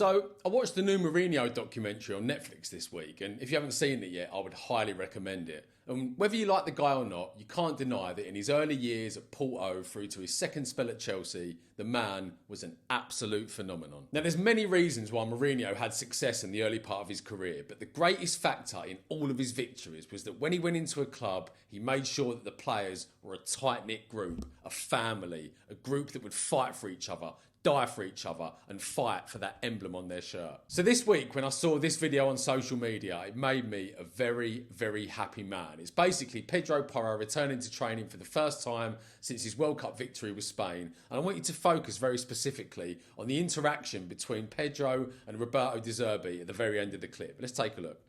So, I watched the new Mourinho documentary on Netflix this week, and if you haven't seen it yet, I would highly recommend it. And whether you like the guy or not, you can't deny that in his early years at Porto through to his second spell at Chelsea, the man was an absolute phenomenon. Now, there's many reasons why Mourinho had success in the early part of his career, but the greatest factor in all of his victories was that when he went into a club, he made sure that the players were a tight-knit group, a family, a group that would fight for each other, die for each other and fight for that emblem on their shirt. So this week when I saw this video on social media, it made me a very, very happy man. It's basically Pedro Porro returning to training for the first time since his World Cup victory with Spain. And I want you to focus very specifically on the interaction between Pedro and Roberto De Zerbi at the very end of the clip. Let's take a look.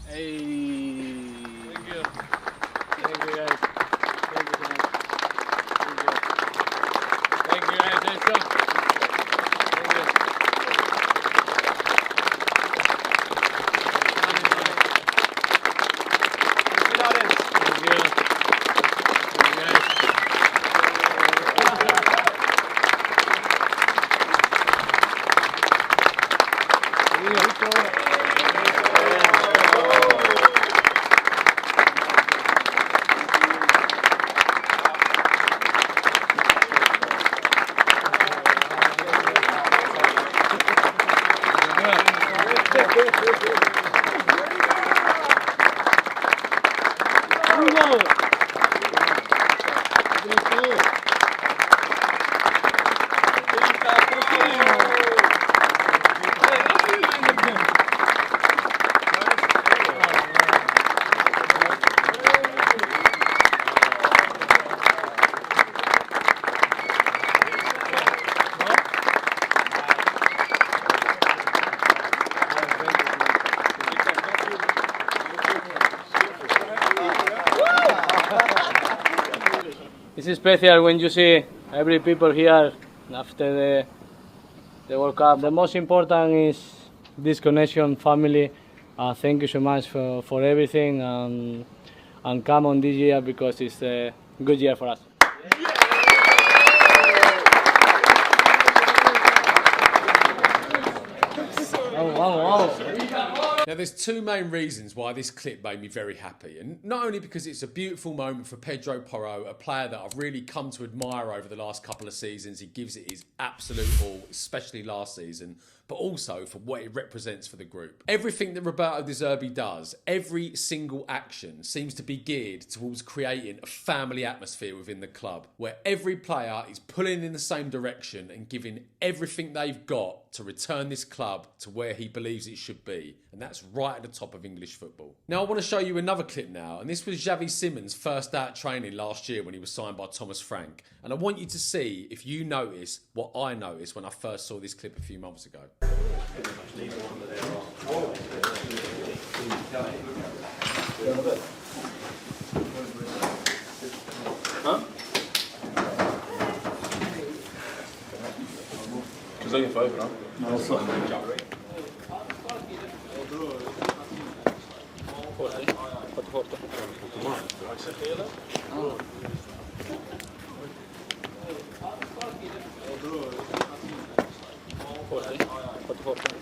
Hey. Thank you. Thank you guys. Let's go. It's special when you see every people here after the World Cup. The most important is this connection, family. Thank you so much for everything and come on this year because it's a good year for us. Now, there's two main reasons why this clip made me very happy. And not only because it's a beautiful moment for Pedro Porro, a player that I've really come to admire over the last couple of seasons. He gives it his absolute all, especially last season, but also for what it represents for the group. Everything that Roberto De Zerbi does, every single action seems to be geared towards creating a family atmosphere within the club, where every player is pulling in the same direction and giving everything they've got to return this club to where he believes it should be. And that's right at the top of English football. Now, I want to show you another clip now, and this was Xavi Simons' first day at training last year when he was signed by Thomas Frank. And I want you to see if you notice what I noticed when I first saw this clip a few months ago. Huh? Cos'è che fai però? Non lo so. Forte? Fatto forte? Fatto male, però è sempre. Forte? Fatto forte?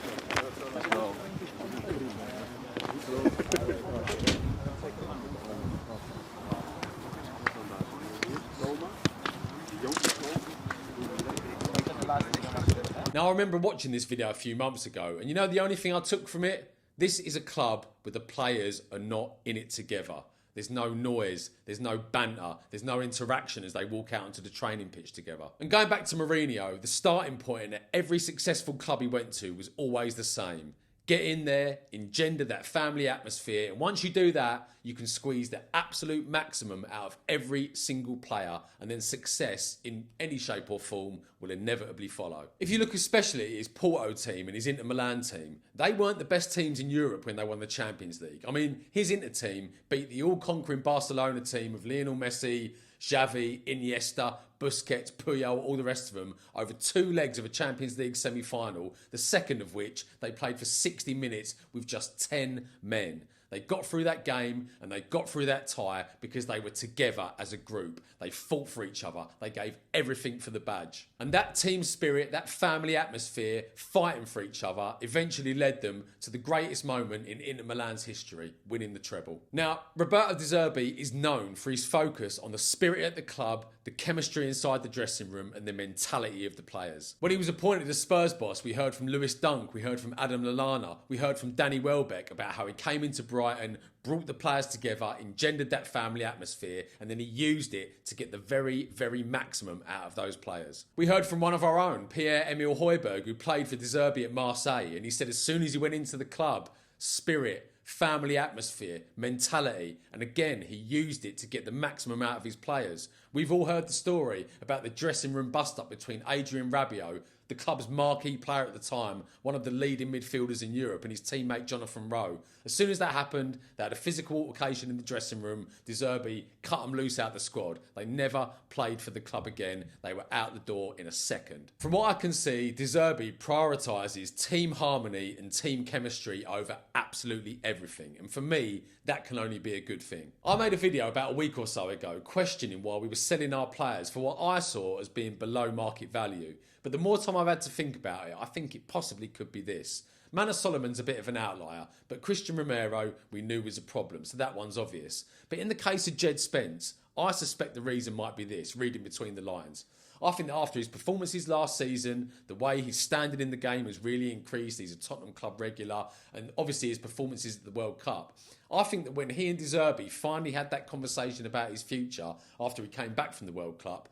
Now, I remember watching this video a few months ago, and you know the only thing I took from it? This is a club where the players are not in it together. There's no noise, there's no banter, there's no interaction as they walk out onto the training pitch together. And going back to Mourinho, the starting point at every successful club he went to was always the same. Get in there, engender that family atmosphere, and once you do that, you can squeeze the absolute maximum out of every single player, and then success in any shape or form will inevitably follow. If you look especially at his Porto team and his Inter Milan team, they weren't the best teams in Europe when they won the Champions League. I mean, his Inter team beat the all-conquering Barcelona team of Lionel Messi, Xavi, Iniesta, Busquets, Puyol, all the rest of them, over 2 legs of a Champions League semi-final, the second of which they played for 60 minutes with just 10 men. They got through that game and they got through that tie because they were together as a group. They fought for each other. They gave everything for the badge. And that team spirit, that family atmosphere, fighting for each other, eventually led them to the greatest moment in Inter Milan's history, winning the treble. Now, Roberto De Zerbi is known for his focus on the spirit at the club, the chemistry inside the dressing room and the mentality of the players. When he was appointed as Spurs boss, we heard from Lewis Dunk, we heard from Adam Lallana, we heard from Danny Welbeck about how he came into Brighton, brought the players together, engendered that family atmosphere, and then he used it to get the very, very maximum out of those players. We heard from one of our own, Pierre-Emile Højbjerg, who played for De Zerbi at Marseille, and he said as soon as he went into the club, spirit, family atmosphere, mentality, and again he used it to get the maximum out of his players. We've all heard the story about the dressing room bust-up between Adrien Rabiot, the club's marquee player at the time, one of the leading midfielders in Europe, and his teammate Jonathan Rowe. As soon as that happened, they had a physical altercation in the dressing room. De Zerbi cut them loose out the squad. They never played for the club again. They were out the door in a second. From what I can see, De Zerbi prioritises team harmony and team chemistry over absolutely everything. And for me, that can only be a good thing. I made a video about a week or so ago questioning why we were selling our players for what I saw as being below market value. But the more time I've had to think about it, I think it possibly could be this. Manor Solomon's a bit of an outlier, but Christian Romero we knew was a problem, so that one's obvious. But in the case of Jed Spence, I suspect the reason might be this, reading between the lines. I think that after his performances last season, the way his standing in the game has really increased, he's a Tottenham club regular, and obviously his performances at the World Cup. I think that when he and De Zerbi finally had that conversation about his future after he came back from the World Cup,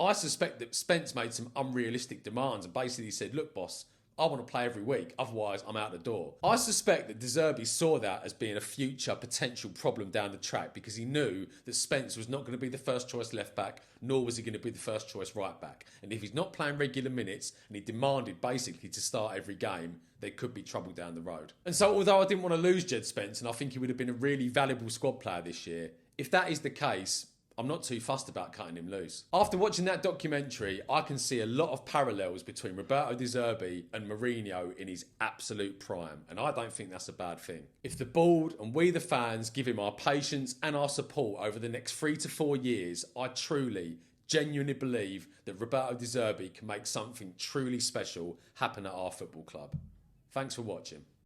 I suspect that Spence made some unrealistic demands and basically said, look boss, I want to play every week, otherwise I'm out the door. I suspect that De Zerbi saw that as being a future potential problem down the track because he knew that Spence was not going to be the first choice left back, nor was he going to be the first choice right back. And if he's not playing regular minutes and he demanded basically to start every game, there could be trouble down the road. And so although I didn't want to lose Jed Spence and I think he would have been a really valuable squad player this year, if that is the case, I'm not too fussed about cutting him loose. After watching that documentary, I can see a lot of parallels between Roberto De Zerbi and Mourinho in his absolute prime, and I don't think that's a bad thing. If the board and we the fans give him our patience and our support over the next 3 to 4 years, I truly, genuinely believe that Roberto De Zerbi can make something truly special happen at our football club. Thanks for watching.